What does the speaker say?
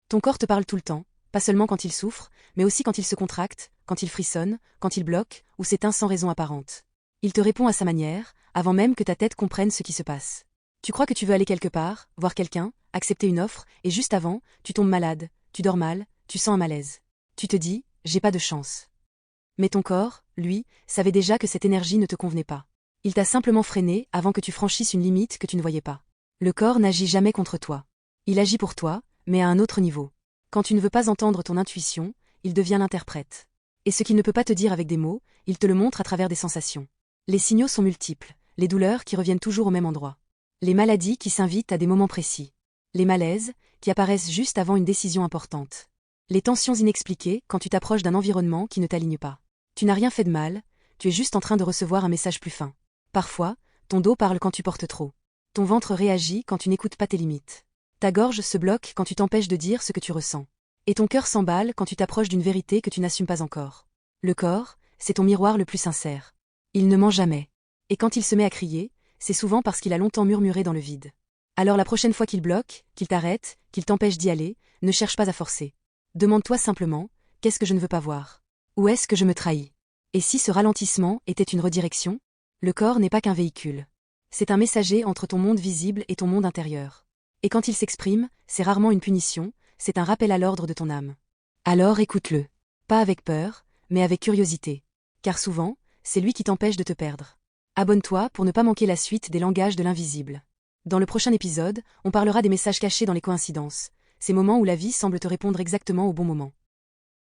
Ton corps te parle tout le temps, pas seulement quand il souffre, mais aussi quand il se contracte, quand il frissonne, quand il bloque, ou s'éteint sans raison apparente. Il te répond à sa manière, avant même que ta tête comprenne ce qui se passe. Tu crois que tu veux aller quelque part, voir quelqu'un, accepter une offre, et juste avant, tu tombes malade, tu dors mal, tu sens un malaise. Tu te dis, j'ai pas de chance. Mais ton corps, lui, savait déjà que cette énergie ne te convenait pas. Il t'a simplement freiné avant que tu franchisses une limite que tu ne voyais pas. Le corps n'agit jamais contre toi. Il agit pour toi, mais à un autre niveau. Quand tu ne veux pas entendre ton intuition, il devient l'interprète. Et ce qu'il ne peut pas te dire avec des mots, il te le montre à travers des sensations. Les signaux sont multiples, les douleurs qui reviennent toujours au même endroit. Les maladies qui s'invitent à des moments précis. Les malaises, qui apparaissent juste avant une décision importante. Les tensions inexpliquées quand tu t'approches d'un environnement qui ne t'aligne pas. Tu n'as rien fait de mal, tu es juste en train de recevoir un message plus fin. Parfois, ton dos parle quand tu portes trop. Ton ventre réagit quand tu n'écoutes pas tes limites. Ta gorge se bloque quand tu t'empêches de dire ce que tu ressens. Et ton cœur s'emballe quand tu t'approches d'une vérité que tu n'assumes pas encore. Le corps, c'est ton miroir le plus sincère. Il ne ment jamais. Et quand il se met à crier, c'est souvent parce qu'il a longtemps murmuré dans le vide. Alors la prochaine fois qu'il bloque, qu'il t'arrête, qu'il t'empêche d'y aller, ne cherche pas à forcer. Demande-toi simplement, qu'est-ce que je ne veux pas voir? Où est-ce que je me trahis? Et si ce ralentissement était une redirection? Le corps n'est pas qu'un véhicule. C'est un messager entre ton monde visible et ton monde intérieur. Et quand il s'exprime, c'est rarement une punition, c'est un rappel à l'ordre de ton âme. Alors écoute-le. Pas avec peur, mais avec curiosité. Car souvent, c'est lui qui t'empêche de te perdre. Abonne-toi pour ne pas manquer la suite des langages de l'invisible. Dans le prochain épisode, on parlera des messages cachés dans les coïncidences, ces moments où la vie semble te répondre exactement au bon moment.